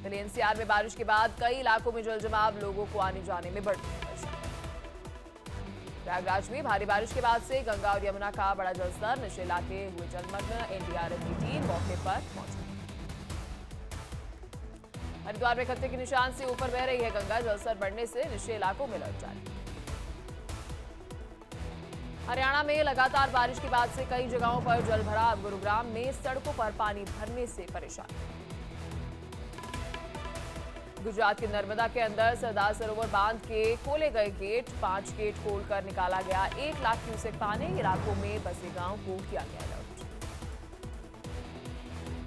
Delhi NCR में बारिश के बाद कई इलाकों में जल जमाव, लोगों को आने जाने में बढ़ती परेशानी। प्रयागराज में भारी बारिश के बाद से गंगा और यमुना का बड़ा जलस्तर, निचले इलाके हुए जलमग्न। एनडीआरएफ की टीम मौके पर पहुंची। हरिद्वार में खतरे के निशान से ऊपर बह रही है गंगा, जलस्तर बढ़ने से निचले इलाकों में अलर्ट जारी। हरियाणा में लगातार बारिश के बाद से कई जगहों पर जलभराव, गुरुग्राम में सड़कों पर पानी भरने से परेशान। गुजरात के नर्मदा के अंदर सरदार सरोवर बांध के खोले गए गेट, 5 गेट खोलकर निकाला गया 1 लाख क्यूसेक पानी। इलाकों में बसे गांव को किया गया अलर्ट।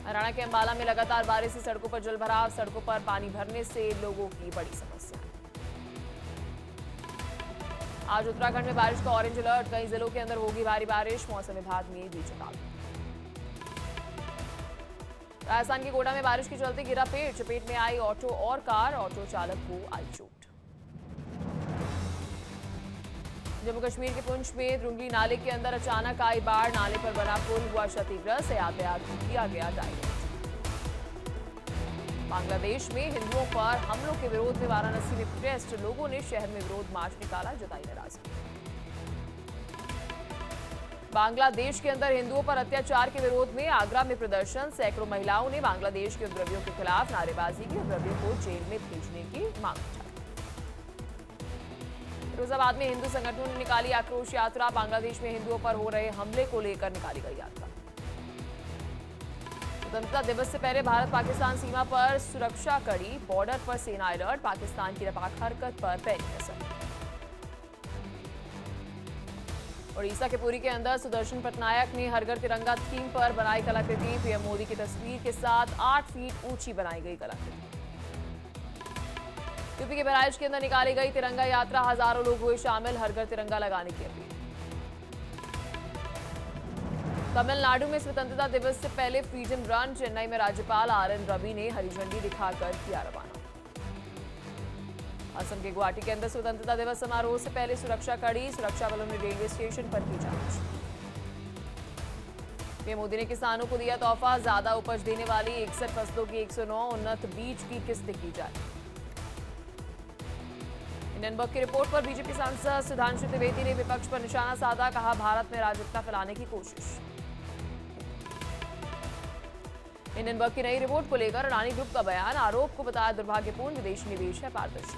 हरियाणा के अंबाला में लगातार बारिश से सड़कों पर जलभराव, सड़कों पर पानी भरने से लोगों की बड़ी समस्या। आज उत्तराखंड में बारिश का ऑरेंज अलर्ट, कई जिलों के अंदर होगी भारी बारिश, मौसम विभाग ने दी चेतावनी। राजस्थान के गोडा में बारिश के चलते गिरा पेड़, चपेट में आई ऑटो और कार, ऑटो चालक को आई चोट। जम्मू कश्मीर के पुंछ में द्रुंगली नाले के अंदर अचानक आई बाढ़, नाले पर बना पुल हुआ क्षतिग्रस्त, यातायात किया गया डायवर्ट। बांग्लादेश में हिंदुओं पर हमलों के विरोध में वाराणसी में प्रोटेस्ट, लोगों ने शहर में विरोध मार्च निकाला, जताई नाराजगी। बांग्लादेश के अंदर हिंदुओं पर अत्याचार के विरोध में आगरा में प्रदर्शन, सैकड़ों महिलाओं ने बांग्लादेश के उपद्रवियों के खिलाफ नारेबाजी की, उपद्रवियों को जेल में भेजने की मांग उठाई। फिरोजाबाद में हिंदू संगठनों ने निकाली आक्रोश यात्रा, बांग्लादेश में हिंदुओं पर हो रहे हमले को लेकर निकाली गई यात्रा। स्वतंत्रता दिवस से पहले भारत पाकिस्तान सीमा पर सुरक्षा कड़ी, बॉर्डर पर सेना अलर्ट, पाकिस्तान की नापाक हरकत पर पैनी नजर। ओडिशा के पुरी के अंदर सुदर्शन पटनायक ने हर घर तिरंगा थीम पर बनाई कलाकृति, पीएम मोदी की तस्वीर के साथ 8 फीट ऊंची बनाई गई कलाकृति। यूपी के बहराइच के अंदर निकाली गई तिरंगा यात्रा, हजारों लोग हुए शामिल, हर घर तिरंगा लगाने की अपील। तमिलनाडु में स्वतंत्रता दिवस से पहले फ्रीडम रन, चेन्नई में राज्यपाल आरएन रवि ने हरी झंडी दिखाकर किया रवाना। असम के गुवाहाटी के अंदर स्वतंत्रता दिवस समारोह से पहले सुरक्षा कड़ी, सुरक्षा बलों ने रेलवे स्टेशन पर की जांच। पीएम मोदी ने किसानों को दिया तोहफा, ज्यादा उपज देने वाली 61 फसलों की 109 उन्नत बीज की किस्तें की जाए। हिंडनबर्ग की रिपोर्ट पर बीजेपी सांसद सुधांशु त्रिवेदी ने विपक्ष पर निशाना साधा, कहा भारत में राजनीतिकता फैलाने की कोशिश। हिंडनबर्ग की नई रिपोर्ट को लेकर अडानी ग्रुप का बयान, आरोप को बताया दुर्भाग्यपूर्ण, विदेशी निवेश है पारदर्शी।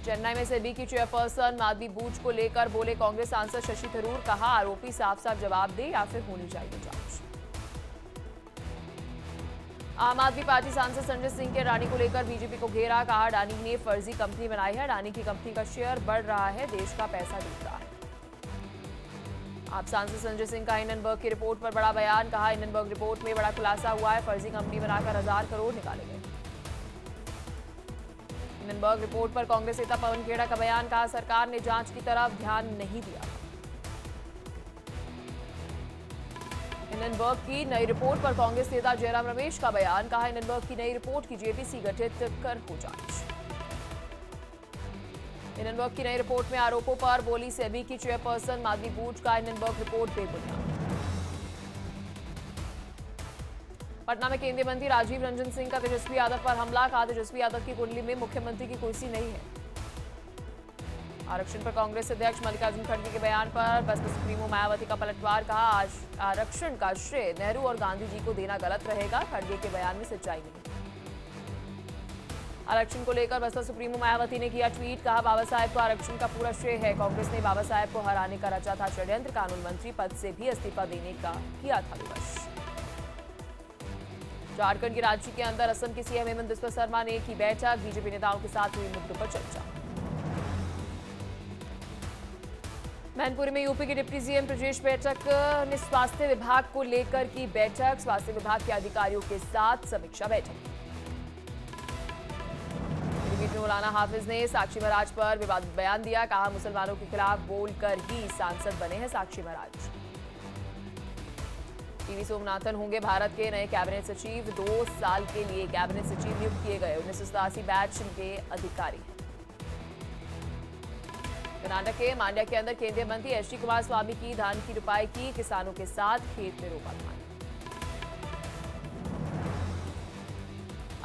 चेन्नई में सेबी की चेयरपर्सन माधवी बूच को लेकर बोले कांग्रेस सांसद शशि थरूर, कहा आरोपी साफ साफ जवाब दे या फिर होनी चाहिए जांच। आम आदमी पार्टी सांसद संजय सिंह के अडानी को लेकर बीजेपी को घेरा, कहा अडानी ने फर्जी कंपनी बनाई है, अडानी की कंपनी का शेयर बढ़ रहा है, देश का पैसा डूब रहा है। आप सांसद संजय सिंह का हिंडनबर्ग की रिपोर्ट पर बड़ा बयान, कहा हिंडनबर्ग रिपोर्ट में बड़ा खुलासा हुआ है, फर्जी कंपनी बनाकर 1000 करोड़ निकाले गए। हिंडनबर्ग रिपोर्ट पर कांग्रेस नेता पवन खेड़ा का बयान, कहा सरकार ने जांच की तरफ ध्यान नहीं दिया। हिंडनबर्ग की नई रिपोर्ट पर कांग्रेस नेता जयराम रमेश का बयान, कहा हिंडनबर्ग की नई रिपोर्ट की जेपीसी गठित कर हो जांच। हिंडनबर्ग की नई रिपोर्ट में आरोपों पर बोली सेबी की चेयरपर्सन माधवी बूच, का हिंडनबर्ग रिपोर्ट बेबुनियाद। पटना में केंद्रीय मंत्री राजीव रंजन सिंह का तेजस्वी यादव पर हमला, कहा तेजस्वी यादव की कुंडली में मुख्यमंत्री की कुर्सी नहीं है। आरक्षण पर कांग्रेस अध्यक्ष मल्लिकार्जुन खड़गे के बयान पर बसपा सुप्रीमो मायावती का पलटवार, कहा आज आरक्षण का श्रेय नेहरू और गांधी जी को देना गलत रहेगा, खड़गे के बयान में सच्चाई नहीं। आरक्षण को लेकर बसपा सुप्रीमो मायावती ने किया ट्वीट, कहा बाबा साहेब को आरक्षण का पूरा श्रेय है, कांग्रेस ने बाबा साहेब को हराने का रचा था षड्यंत्र, कानून मंत्री पद से भी इस्तीफा देने का किया था विवश। झारखंड की रांची के अंदर असम के सीएम हेमंत बिस्वा शर्मा ने की बैठक, बीजेपी नेताओं के साथ हुई मुद्दों पर चर्चा। मैनपुरी में यूपी के डिप्टी सीएम ब्रजेश पाठक ने स्वास्थ्य विभाग को लेकर की बैठक, स्वास्थ्य विभाग के अधिकारियों के साथ समीक्षा बैठक। मौलाना हाफिज ने साक्षी महाराज पर विवादित बयान दिया, कहा मुसलमानों के खिलाफ बोलकर ही सांसद बने हैं साक्षी महाराज। टीवी सोमनाथन होंगे भारत के नए कैबिनेट सचिव, 2 साल के लिए कैबिनेट सचिव नियुक्त किए गए 1987 बैच के अधिकारी। कर्नाटक के मांड्या के अंदर केंद्रीय मंत्री एचडी कुमारस्वामी की धान की रुपाई की, किसानों के साथ खेत में रोका धान।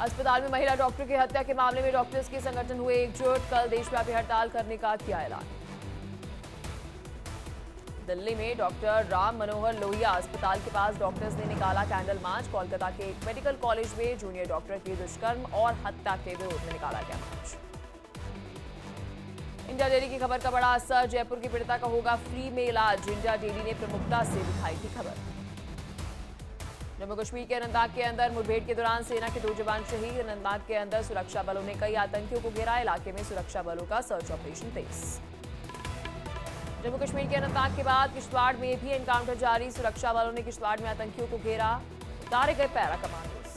अस्पताल में महिला डॉक्टर की हत्या के मामले में डॉक्टर्स के संगठन हुए एकजुट, कल देशव्यापी हड़ताल करने का किया ऐलान। दिल्ली में डॉक्टर राम मनोहर लोहिया अस्पताल के पास डॉक्टर्स ने निकाला कैंडल मार्च। कोलकाता के एक मेडिकल कॉलेज में जूनियर डॉक्टर की दुष्कर्म और हत्या के विरोध में निकाला गया मार्च। इंडिया डेली की खबर का बड़ा असर, जयपुर की पीड़िता का होगा फ्री में इलाज। इंडिया डेली ने प्रमुखता से दिखाई थी खबर। जम्मू कश्मीर के अनंतनाग के अंदर मुठभेड़ के दौरान सेना के 2 जवान शहीद। अनंतनाग के अंदर सुरक्षा बलों ने कई आतंकियों को घेरा, इलाके में सुरक्षा बलों का सर्च ऑपरेशन तेज। जम्मू कश्मीर के अनंतनाग के बाद किश्तवाड़ में भी एनकाउंटर जारी, सुरक्षा बलों ने किश्तवाड़ में आतंकियों को घेरा, उतारे गए पैरा कमांडोज।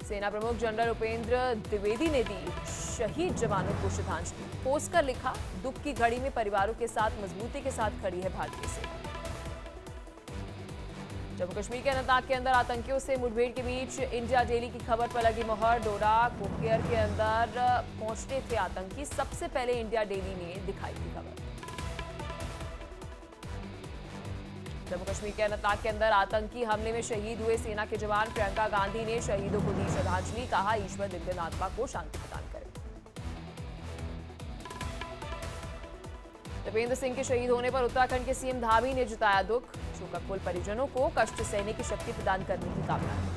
सेना प्रमुख जनरल उपेंद्र द्विवेदी ने दी शहीद जवानों को श्रद्धांजलि। पोस्ट कर लिखा, दुख की घड़ी में परिवारों के साथ मजबूती के साथ खड़ी है भारतीय सेना। जम्मू कश्मीर के अनंतनाग के अंदर आतंकियों से मुठभेड़ के बीच इंडिया डेली की खबर पर लगी मोहर। डोडा कोकेर के अंदर पहुंचने थे आतंकी, सबसे पहले इंडिया डेली ने दिखाई थी खबर। जम्मू कश्मीर के अनंतनाग के अंदर आतंकी हमले में शहीद हुए सेना के जवान। प्रियंका गांधी ने शहीदों को दी श्रद्धांजलि, कहा ईश्वर दिव्य आत्मा को शांति प्रदान करे। दीपेंद्र सिंह के शहीद होने पर उत्तराखंड के सीएम धामी ने जताया दुख, शोकाकुल परिजनों को कष्ट सहने की शक्ति प्रदान करने की कामना की।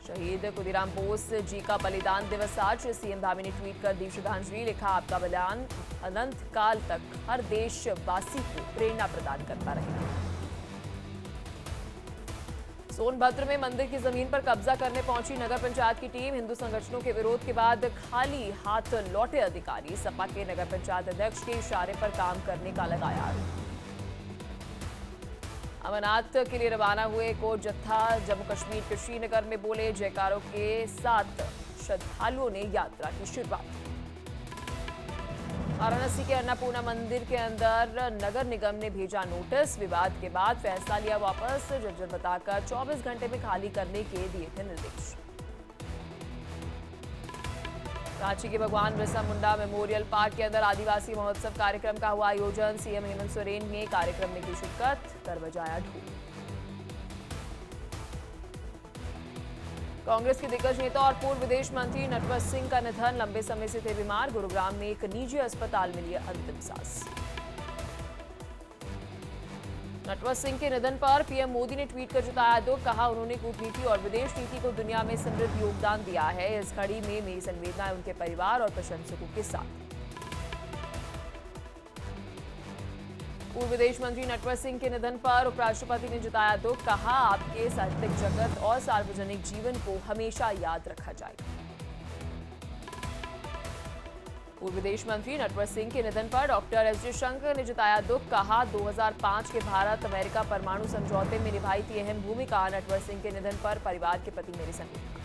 शहीद खुदीराम बोस जी का बलिदान दिवस आज, सीएम धामी ने ट्वीट कर दी श्रद्धांजलि, लिखा आपका बलिदान अनंत काल तक हर देशवासी को प्रेरणा प्रदान करता रहेगा। सोनभद्र में मंदिर की जमीन पर कब्जा करने पहुंची नगर पंचायत की टीम। हिंदू संगठनों के विरोध के बाद खाली हाथ लौटे अधिकारी, सपा के नगर पंचायत अध्यक्ष के इशारे पर काम करने का लगाया आरोप। अमरनाथ के लिए रवाना हुए कोच जत्था जम्मू कश्मीर के श्रीनगर में बोले, जयकारों के साथ श्रद्धालुओं ने यात्रा की शुरुआत। वाराणसी के अन्नपूर्णा मंदिर के अंदर नगर निगम ने भेजा नोटिस, विवाद के बाद फैसला लिया वापस। जर्जर बताकर 24 घंटे में खाली करने के दिए थे निर्देश। रांची के भगवान बिरसा मुंडा मेमोरियल पार्क के अंदर आदिवासी महोत्सव कार्यक्रम का हुआ आयोजन। सीएम हेमंत सोरेन ने कार्यक्रम में की शिरकत, कर बजाया ढोल। कांग्रेस के दिग्गज नेता और पूर्व विदेश मंत्री नटवर सिंह का निधन, लंबे समय से थे बीमार। गुरुग्राम में एक निजी अस्पताल में लिए अंतिम सांस। नटवर सिंह के निधन पर पीएम मोदी ने ट्वीट कर जताया दुख, कहा उन्होंने कूटनीति और विदेश नीति को दुनिया में समृद्ध योगदान दिया है। इस घड़ी में मेरी संवेदनाएं उनके परिवार और प्रशंसकों के साथ। पूर्व विदेश मंत्री नटवर सिंह के निधन पर उपराष्ट्रपति ने जताया दुख, कहा आपके साहित्यिक जगत और सार्वजनिक जीवन को हमेशा याद रखा जाएगा। पूर्व विदेश मंत्री नटवर सिंह के निधन पर डॉक्टर एस जयशंकर ने जताया दुख, कहा 2005 के भारत अमेरिका परमाणु समझौते में निभाई थी अहम भूमिका। नटवर सिंह के निधन पर परिवार के प्रति मेरी संवेदना।